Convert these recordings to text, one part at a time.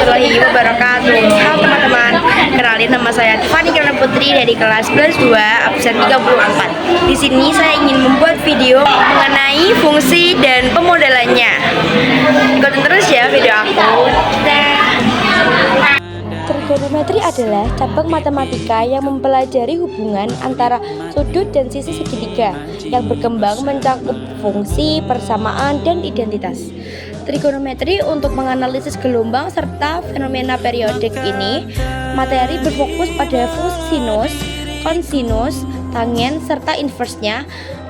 warahmatullahi wabarakatuh. Halo teman-teman, kenalin nama saya Tiffany Kirana Putri dari kelas 11 2 absen 34. Di sini saya ingin membuat video mengenai fungsi dan pemodelannya. Ikutin terus ya video aku. Trigonometri adalah cabang matematika yang mempelajari hubungan antara sudut dan sisi segitiga yang berkembang mencakup fungsi, persamaan, dan identitas. Trigonometri untuk menganalisis gelombang serta fenomena periodik ini, materi berfokus pada fungsi sinus, kosinus, tangen, serta inversnya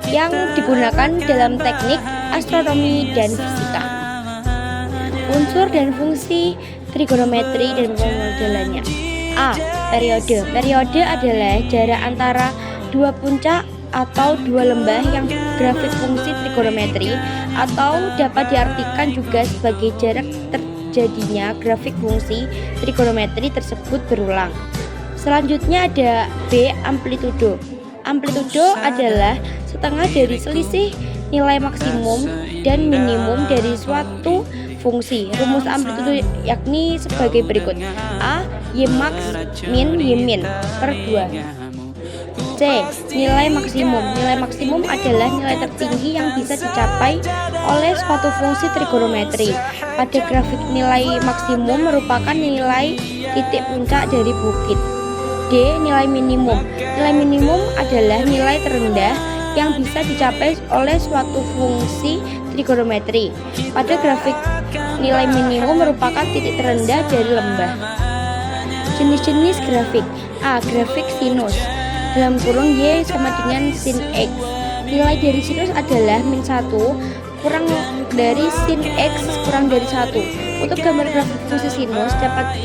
yang digunakan dalam teknik astronomi dan fisika. Unsur dan fungsi trigonometri dan pemodelannya. A. Periode. Periode adalah jarak antara dua puncak atau dua lembah yang grafik fungsi trigonometri, atau dapat diartikan juga sebagai jarak terjadinya grafik fungsi trigonometri tersebut berulang. Selanjutnya ada B. Amplitudo. Amplitudo adalah setengah dari selisih nilai maksimum dan minimum dari suatu fungsi. Rumus amplitudo yakni sebagai berikut: A. Y max min Y min per 2. C. Nilai maksimum. Nilai maksimum adalah nilai tertinggi yang bisa dicapai oleh suatu fungsi trigonometri. Pada grafik nilai maksimum merupakan nilai titik puncak dari bukit. D. Nilai minimum. Nilai minimum adalah nilai terendah yang bisa dicapai oleh suatu fungsi trigonometri. Pada grafik nilai minimum merupakan titik terendah dari lembah. Jenis-jenis grafik. A. Grafik sinus dalam kurung Y sama dengan sin X. Nilai dari sinus adalah min 1 kurang dari sin X kurang dari 1. Untuk gambar grafik fungsi sinus dapat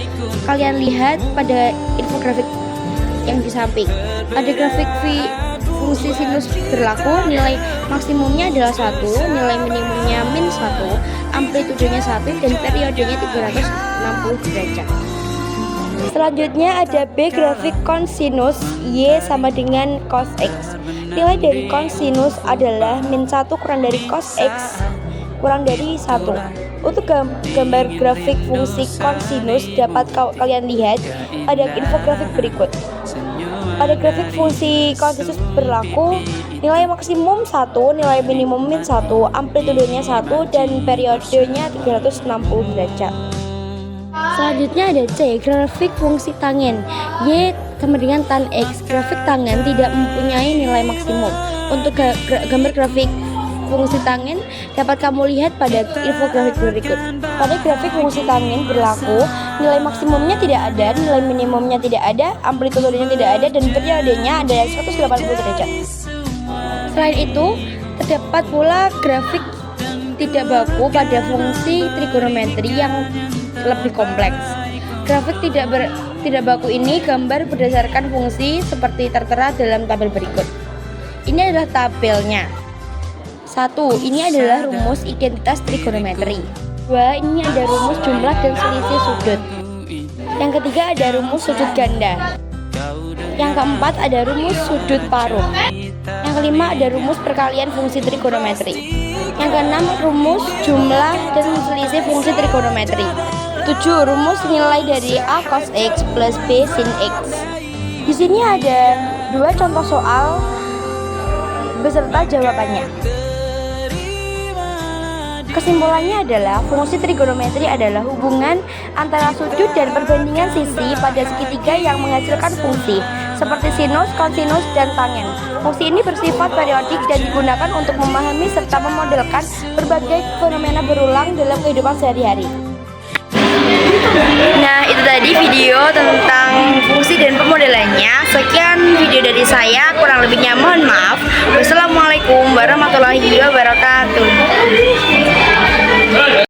kalian lihat pada infografik yang di samping. Pada grafik fungsi sinus berlaku, nilai maksimumnya adalah 1, nilai minimumnya min 1, amplitudenya 1, dan periodenya 360 derajat. Selanjutnya ada B. Grafik kosinus Y sama dengan cos X. Nilai dari kosinus adalah min 1 kurang dari cos X kurang dari 1. Untuk gambar grafik fungsi kosinus dapat kalian lihat pada infografik berikut. Pada grafik fungsi kosinus berlaku, nilai maksimum 1, nilai minimum min 1, amplitudenya 1, dan periodenya 360 derajat. Selanjutnya ada C. Grafik fungsi tangen Y sama dengan tan X. Grafik tangen tidak mempunyai nilai maksimum. Untuk gambar grafik fungsi tangen dapat kamu lihat pada infografik berikut. Pada grafik fungsi tangen berlaku, nilai maksimumnya tidak ada, nilai minimumnya tidak ada, amplitudenya tidak ada, dan periodenya adalah 180 derajat. Selain itu, terdapat pula grafik tidak baku pada fungsi trigonometri yang lebih kompleks. Grafik tidak baku ini gambar berdasarkan fungsi seperti tertera dalam tabel berikut. Ini adalah tabelnya. 1. Ini adalah rumus identitas trigonometri. 2. Ini ada rumus jumlah dan selisih sudut. Yang ketiga ada rumus sudut ganda. Yang keempat ada rumus sudut paruh. Yang kelima ada rumus perkalian fungsi trigonometri. Yang keenam rumus jumlah dan selisih fungsi trigonometri. 7. Rumus nilai dari A cos X plus B sin X. Di sini ada 2 contoh soal beserta jawabannya. Kesimpulannya adalah fungsi trigonometri adalah hubungan antara sudut dan perbandingan sisi pada segitiga yang menghasilkan fungsi seperti sinus, kosinus, dan tangen. Fungsi ini bersifat periodik dan digunakan untuk memahami serta memodelkan berbagai fenomena berulang dalam kehidupan sehari-hari. Nah, itu tadi video tentang fungsi dan pemodelannya. Sekian video dari saya, kurang lebihnya mohon maaf. Wassalamualaikum warahmatullahi wabarakatuh.